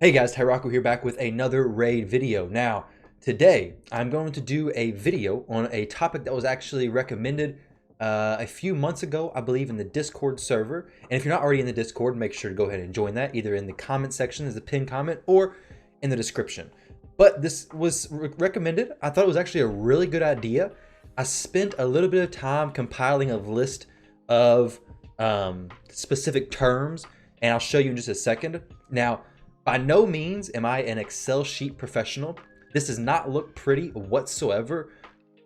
Hey guys, Tyraku here back with another raid video. Now, today I'm going to do a video on a topic that was actually recommended a few months ago, I believe, in the Discord server. And if you're not already in the Discord, make sure to go ahead and join that, either in the comment section as a pinned comment or in the description. But this was recommended. I thought it was actually a really good idea. I spent a little bit of time compiling a list of specific terms, and I'll show you in just a second. Now, by no means am I an Excel sheet professional. This does not look pretty whatsoever,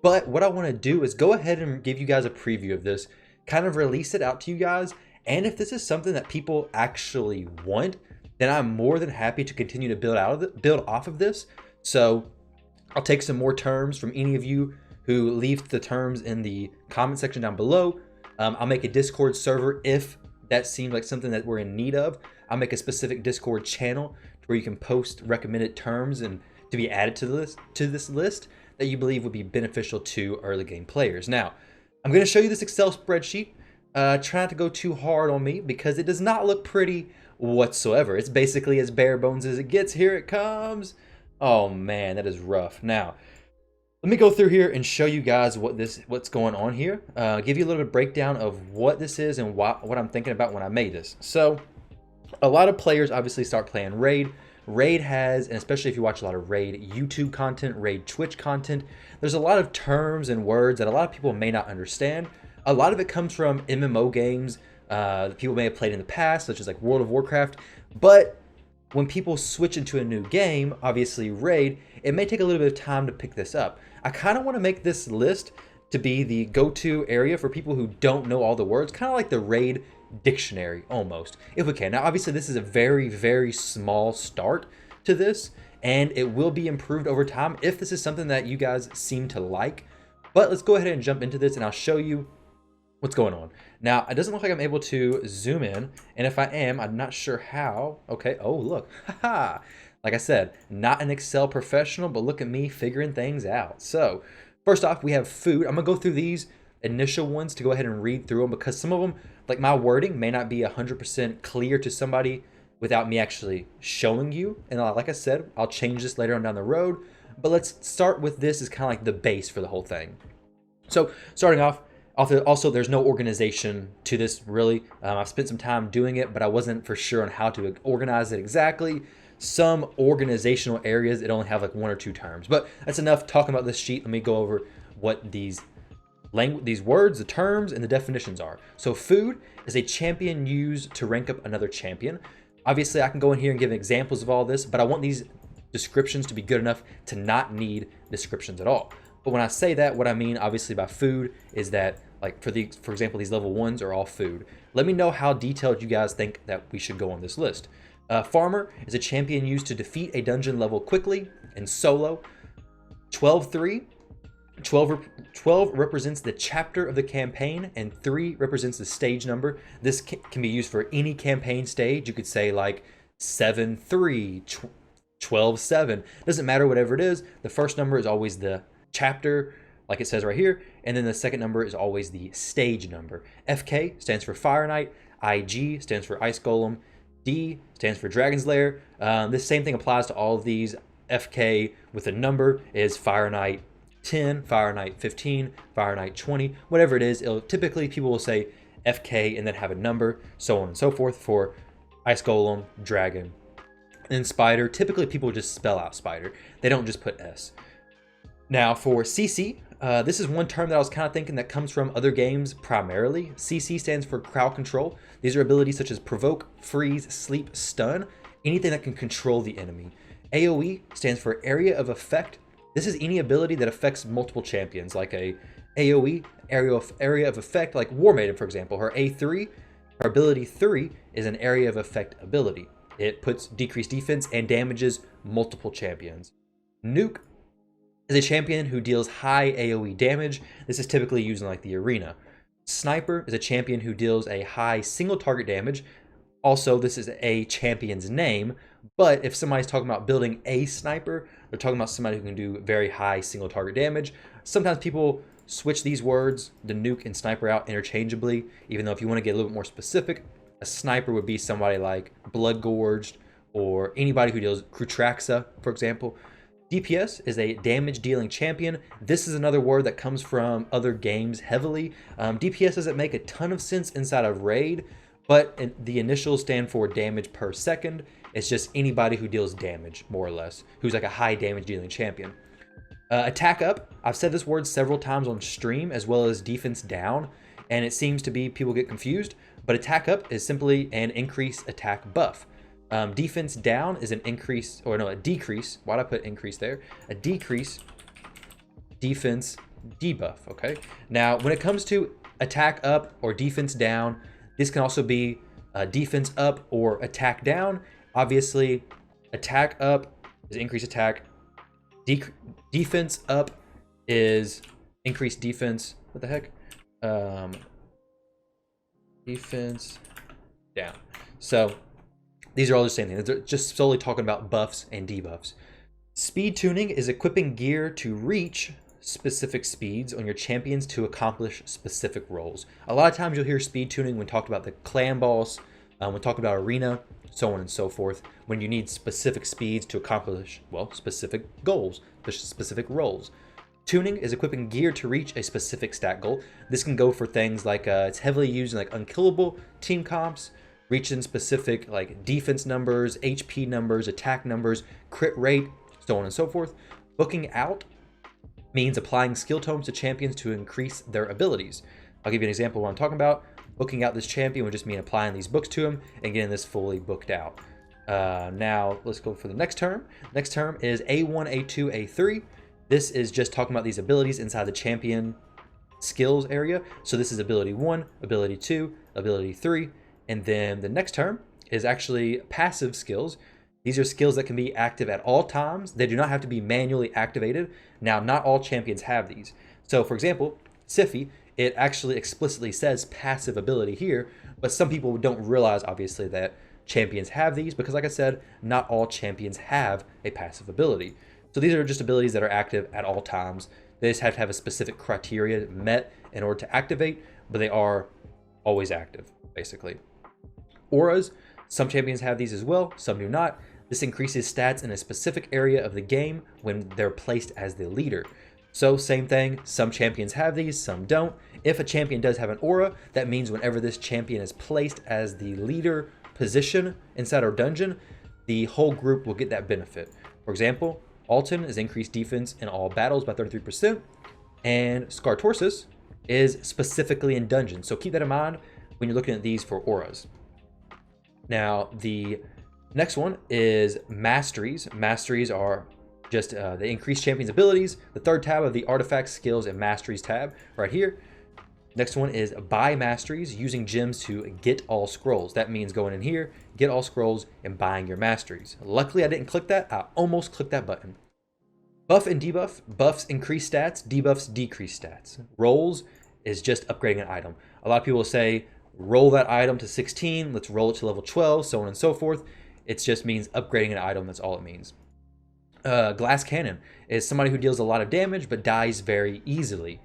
but what I want to do is go ahead and give you guys a preview of this, kind of release it out to you guys, and if this is something that people actually want, then I'm more than happy to continue to build off of this. So I'll take some more terms from any of you who leave the terms in the comment section down below. I'll make a Discord server if that seems like something that we're in need of. I'll make a specific Discord channel where you can post recommended terms and to be added to this list that you believe would be beneficial to early game players. Now, I'm going to show you this Excel spreadsheet. Try not to go too hard on me because it does not look pretty whatsoever. It's basically as bare bones as it gets. Here it comes. Oh man, that is rough. Now, let me go through here and show you guys what's going on here. Give you a little bit of breakdown of what this is and what I'm thinking about when I made this. So, a lot of players obviously start playing Raid. Raid has, and especially if you watch a lot of Raid YouTube content, Raid Twitch content, there's a lot of terms and words that a lot of people may not understand. A lot of it comes from MMO games that people may have played in the past, such as like World of Warcraft. But when people switch into a new game, obviously Raid, it may take a little bit of time to pick this up. I kind of want to make this list to be the go-to area for people who don't know all the words, kind of like the Raid dictionary almost, if we can. Now, obviously, this is a very, very small start to this, and it will be improved over time if this is something that you guys seem to like. But let's go ahead and jump into this, and I'll show you what's going on. Now, it doesn't look like I'm able to zoom in, and if I am, I'm not sure how. Okay, oh, look, haha. Like I said, not an Excel professional, but look at me figuring things out. So, first off, we have food. I'm gonna go through these initial ones to go ahead and read through them because some of them, like my wording, may not be 100% clear to somebody without me actually showing you. And like I said, I'll change this later on down the road. But let's start with this as kind of like the base for the whole thing. So, starting off, also, there's no organization to this, really. I've spent some time doing it, but I wasn't for sure on how to organize it exactly. Some organizational areas, it only have like one or two terms. But that's enough talking about this sheet. Let me go over what these words, the terms, and the definitions are. So food is a champion used to rank up another champion. Obviously, I can go in here and give examples of all this, but I want these descriptions to be good enough to not need descriptions at all. But when I say that, what I mean obviously by food is that, like for example, these level 1s are all food. Let me know how detailed you guys think that we should go on this list. Farmer is a champion used to defeat a dungeon level quickly and solo. 12-3. 12 represents the chapter of the campaign, and 3 represents the stage number. This can be used for any campaign stage. You could say like 7-3, 12-7. Doesn't matter, whatever it is. The first number is always the chapter, like it says right here, and then the second number is always the stage number. FK stands for Fire Knight. IG stands for Ice Golem. D stands for Dragon's Lair. This same thing applies to all of these. FK with a number is Fire Knight 10, Fire Knight 15, Fire Knight 20, whatever it is. Typically people will say FK and then have a number, so on and so forth for Ice Golem, Dragon. And Spider, typically people just spell out Spider. They don't just put S. Now for CC, this is one term that I was kind of thinking that comes from other games primarily. CC stands for crowd control. These are abilities such as provoke, freeze, sleep, stun, anything that can control the enemy. AoE stands for area of effect. This is any ability that affects multiple champions, like a AoE, area of effect, like War Maiden, for example. Her A3, her ability 3, is an area of effect ability. It puts decreased defense and damages multiple champions. Nuke is a champion who deals high AoE damage. This is typically used in like the arena. Sniper is a champion who deals a high single target damage. Also, this is a champion's name, but if somebody's talking about building a sniper, they're talking about somebody who can do very high single target damage. Sometimes people switch these words, the nuke and sniper, out interchangeably, even though if you want to get a little bit more specific, a sniper would be somebody like Blood Gorged or anybody who deals Krutraxa, for example. DPS is a damage dealing champion. This is another word that comes from other games heavily. DPS doesn't make a ton of sense inside of Raid, but the initials stand for damage per second. It's just anybody who deals damage, more or less, who's like a high damage dealing champion. Attack up, I've said this word several times on stream, as well as defense down, and it seems to be people get confused, but attack up is simply an increased attack buff. Defense down is an increase, or no, a decrease. Why'd I put increase there? A decrease defense debuff, okay? Now, when it comes to attack up or defense down, this can also be defense up or attack down. Obviously, attack up is increased attack. Defense up is increased defense. What the heck? Defense down. So these are all the same thing. They're just solely talking about buffs and debuffs. Speed tuning is equipping gear to reach specific speeds on your champions to accomplish specific roles. A lot of times you'll hear speed tuning when talked about the clan boss, when talking about arena, so on and so forth, when you need specific speeds to accomplish, well, specific goals, specific roles. Tuning is equipping gear to reach a specific stat goal. This can go for things like, it's heavily used in like unkillable team comps, reaching specific like defense numbers, HP numbers, attack numbers, crit rate, so on and so forth. Booking out means applying skill tomes to champions to increase their abilities. I'll give you an example of what I'm talking about. Booking out this champion would just mean applying these books to him and getting this fully booked out. Now let's go for the next term. Next term is A1, A2, A3. This is just talking about these abilities inside the champion skills area. So this is ability 1, ability 2, ability 3. And then the next term is actually passive skills. These are skills that can be active at all times. They do not have to be manually activated. Now, not all champions have these. So for example, Siphi, it actually explicitly says passive ability here, but some people don't realize obviously that champions have these because like I said, not all champions have a passive ability. So these are just abilities that are active at all times. They just have to have a specific criteria met in order to activate, but they are always active, basically. Auras, some champions have these as well, some do not. This increases stats in a specific area of the game when they're placed as the leader. So same thing, some champions have these, some don't. If a champion does have an aura, that means whenever this champion is placed as the leader position inside our dungeon, the whole group will get that benefit. For example, Alton is increased defense in all battles by 33%, and Skartorsus is specifically in dungeons. So keep that in mind when you're looking at these for auras. Now, the next one is Masteries. Masteries are just they increase champions' abilities. The third tab of the Artifacts, Skills, and Masteries tab right here. Next one is Buy Masteries, using gems to get all scrolls. That means going in here, get all scrolls, and buying your masteries. Luckily, I didn't click that. I almost clicked that button. Buff and debuff. Buffs increase stats, debuffs decrease stats. Rolls is just upgrading an item. A lot of people say, roll that item to 16, let's roll it to level 12, so on and so forth. It just means upgrading an item, that's all it means. Glass Cannon is somebody who deals a lot of damage but dies very easily.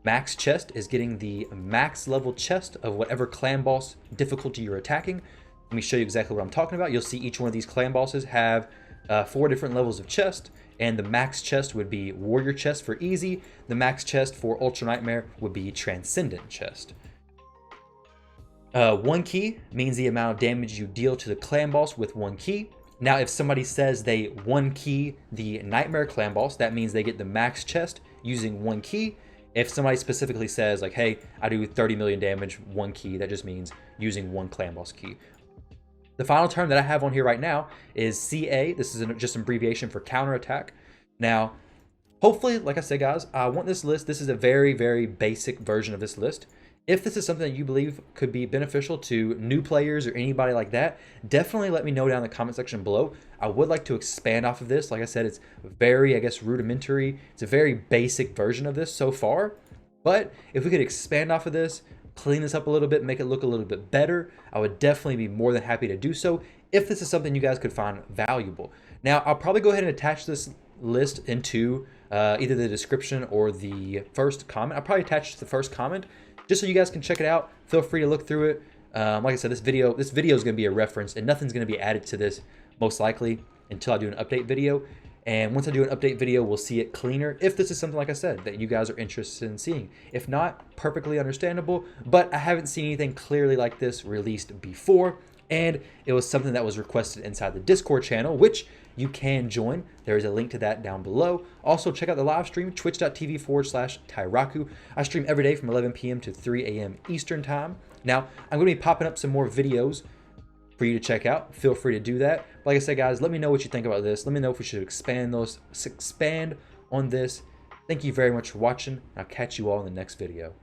Max Chest is getting the max level chest of whatever clan boss difficulty you're attacking. Let me show you exactly what I'm talking about. You'll see each one of these clan bosses have 4 different levels of chest, and the max chest would be Warrior Chest for easy. The max chest for Ultra Nightmare would be Transcendent Chest. 1 key means the amount of damage you deal to the clan boss with 1 key. Now, if somebody says they 1 key the Nightmare clan boss, that means they get the max chest using 1 key. If somebody specifically says like, hey, I do 30 million damage, 1 key, that just means using 1 clan boss key. The final term that I have on here right now is CA. This is just an abbreviation for counterattack. Now, hopefully, like I said, guys, I want this list. This is a very, very basic version of this list. If this is something that you believe could be beneficial to new players or anybody like that, definitely let me know down in the comment section below. I would like to expand off of this. Like I said, it's very, I guess, rudimentary. It's a very basic version of this so far. But if we could expand off of this, clean this up a little bit, make it look a little bit better, I would definitely be more than happy to do so if this is something you guys could find valuable. Now, I'll probably go ahead and attach this list into either the description or the first comment. I'll probably attach the first comment just so you guys can check it out. Feel free to look through it. Like I said, this video is going to be a reference and nothing's going to be added to this most likely until I do an update video. And once I do an update video, we'll see it cleaner. If this is something, like I said, that you guys are interested in seeing. If not, perfectly understandable, but I haven't seen anything clearly like this released before. And it was something that was requested inside the Discord channel, which you can join. There is a link to that down below. Also, check out the live stream, twitch.tv/Tyraku. I stream every day from 11 p.m. to 3 a.m. Eastern time. Now, I'm going to be popping up some more videos for you to check out. Feel free to do that. Like I said, guys, let me know what you think about this. Let me know if we should expand on this. Thank you very much for watching. I'll catch you all in the next video.